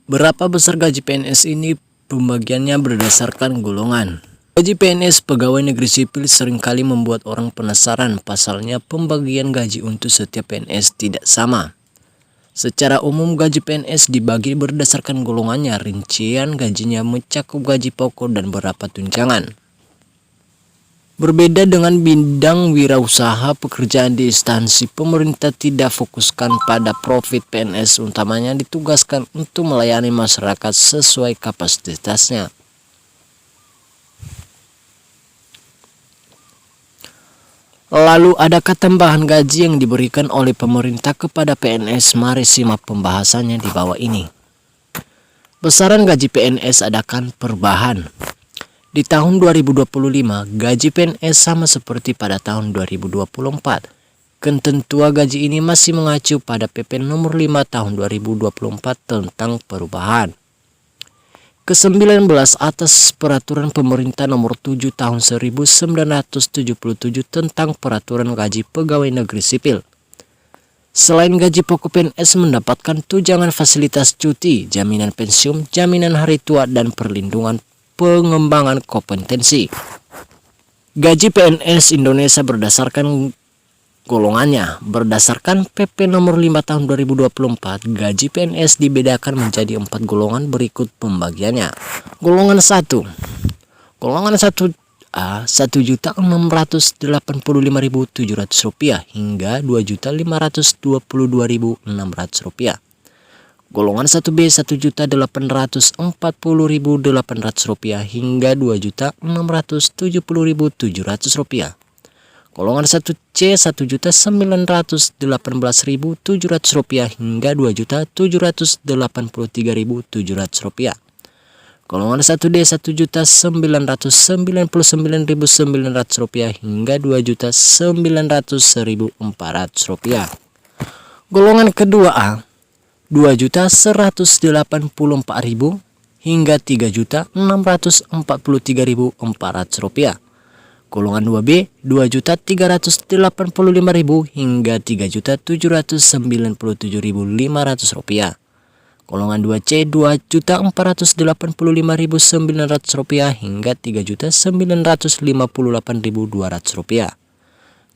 Berapa besar gaji PNS ini? Pembagiannya berdasarkan golongan. Gaji PNS pegawai negeri sipil seringkali membuat orang penasaran, pasalnya pembagian gaji untuk setiap PNS tidak sama. Secara umum gaji PNS dibagi berdasarkan golongannya, rincian gajinya mencakup gaji pokok dan beberapa tunjangan. Berbeda dengan bidang wirausaha, pekerjaan di instansi pemerintah tidak fokuskan pada profit. PNS utamanya ditugaskan untuk melayani masyarakat sesuai kapasitasnya. Lalu adakah tambahan gaji yang diberikan oleh pemerintah kepada PNS? Mari simak pembahasannya di bawah ini. Besaran gaji PNS adakan perubahan. Di tahun 2025, gaji PNS sama seperti pada tahun 2024. Ketentuan gaji ini masih mengacu pada PP nomor 5 tahun 2024 tentang perubahan. Ke-19 atas Peraturan Pemerintah nomor 7 tahun 1977 tentang Peraturan Gaji Pegawai Negeri Sipil. Selain gaji pokok, PNS mendapatkan tunjangan fasilitas cuti, jaminan pensiun, jaminan hari tua, dan perlindungan pengembangan kompetensi. Gaji PNS Indonesia berdasarkan golongannya. Berdasarkan PP nomor 5 tahun 2024, gaji PNS dibedakan menjadi 4 golongan berikut pembagiannya. Golongan 1. Golongan 1A Rp1.685.700 hingga Rp2.522.600. Golongan 1B Rp1.840.800 hingga Rp2.670.700. Golongan 1C Rp1.918.700 hingga Rp2.783.700. Golongan 1D Rp1.999.900 hingga Rp2.900.400. Golongan kedua A Rp2.184.000 hingga Rp3.643.400. Golongan 2B Rp2.385.000 hingga Rp3.797.500. Golongan 2C Rp2.485.900 hingga Rp3.958.200.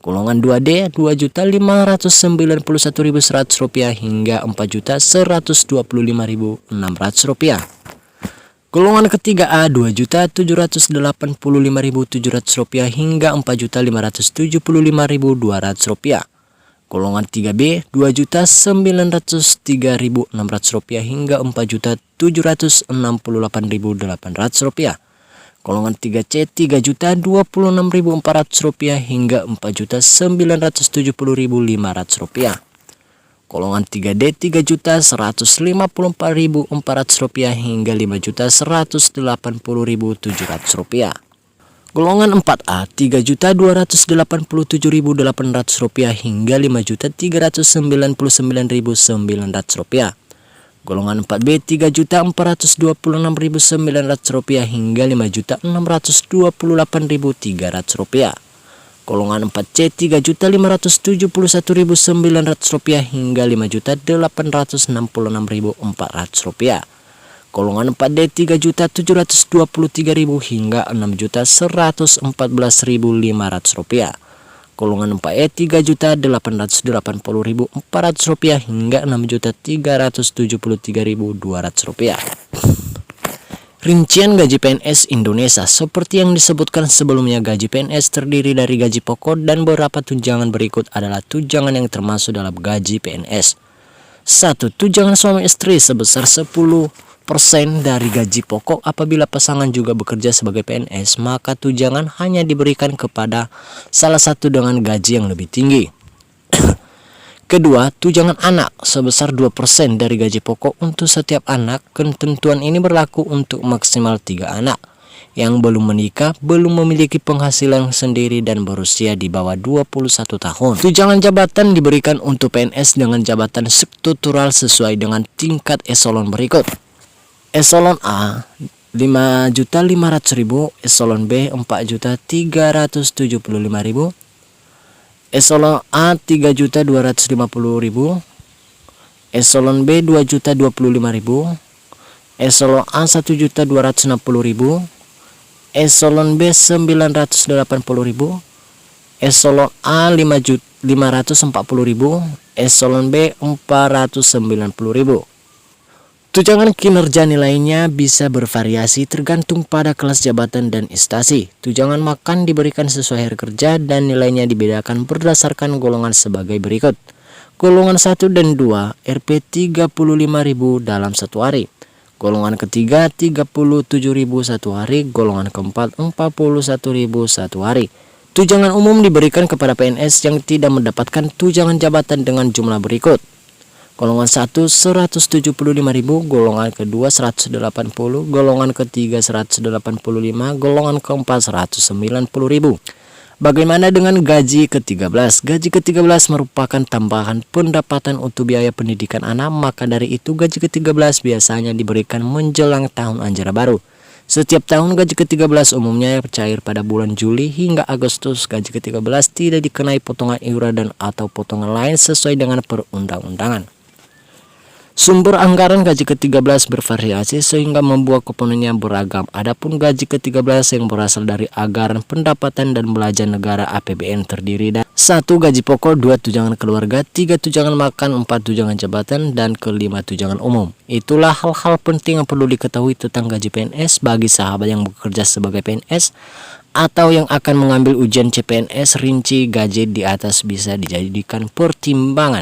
Golongan 2D Rp2.591.100 hingga Rp4.125.600. Golongan ketiga A Rp2.785.700 hingga Rp4.575.200. Golongan 3B Rp2.903.600 hingga Rp4.768.800. Golongan 3C Rp3.026.400 hingga Rp4.970.500. Golongan 3D Rp3.154.400 hingga Rp5.180.700. Golongan 4A Rp3.287.800 hingga Rp5.399.900. Golongan 4B Rp3.426.900 hingga Rp5.628.300. Golongan 4C Rp3.571.900 hingga Rp5.866.400. Golongan 4D Rp3.723.000 hingga Rp6.114.500. Golongan 4E Rp3.880.400 hingga Rp6.373.200. Rincian gaji PNS Indonesia seperti yang disebutkan sebelumnya. Gaji PNS terdiri dari gaji pokok dan beberapa tunjangan. Berikut adalah tunjangan yang termasuk dalam gaji PNS. 1. Tunjangan suami istri sebesar 10% dari gaji pokok. Apabila pasangan juga bekerja sebagai PNS, maka tunjangan hanya diberikan kepada salah satu dengan gaji yang lebih tinggi. Kedua, tunjangan anak sebesar 2% dari gaji pokok untuk setiap anak. Ketentuan ini berlaku untuk maksimal 3 anak yang belum menikah, belum memiliki penghasilan sendiri, dan berusia di bawah 21 tahun. Tunjangan jabatan diberikan untuk PNS dengan jabatan struktural sesuai dengan tingkat eselon berikut. Eselon A 5.500.000, eselon B 4.375.000, eselon A 3.250.000, eselon B 2.025.000, Eselon A 1.260.000, eselon B 980.000, eselon A 540.000, eselon B 490.000. Tunjangan kinerja nilainya bisa bervariasi tergantung pada kelas jabatan dan instansi. Tunjangan makan diberikan sesuai hari kerja dan nilainya dibedakan berdasarkan golongan sebagai berikut. Golongan 1 dan 2 Rp 35.000 dalam satu hari. Golongan ketiga 37.000 satu hari. Golongan keempat 41.000 satu hari. Tunjangan umum diberikan kepada PNS yang tidak mendapatkan tunjangan jabatan dengan jumlah berikut. Golongan 1 175.000, golongan kedua 180, golongan ketiga 185, golongan keempat 190.000. Bagaimana dengan gaji ke-13? Gaji ke-13 merupakan tambahan pendapatan untuk biaya pendidikan anak, maka dari itu gaji ke-13 biasanya diberikan menjelang tahun ajaran baru. Setiap tahun gaji ke-13 umumnya cair pada bulan Juli hingga Agustus. Gaji ke-13 tidak dikenai potongan iuran dan atau potongan lain sesuai dengan perundang-undangan. Sumber anggaran gaji ke-13 bervariasi sehingga membuat komponennya beragam. Adapun gaji ke-13 yang berasal dari anggaran pendapatan dan belanja negara APBN terdiri dari 1. Gaji pokok, 2. Tunjangan keluarga, 3. Tunjangan makan, 4. Tunjangan jabatan, dan ke-5 tunjangan umum. Itulah hal-hal penting yang perlu diketahui tentang gaji PNS bagi sahabat yang bekerja sebagai PNS atau yang akan mengambil ujian CPNS. Rinci gaji di atas bisa dijadikan pertimbangan.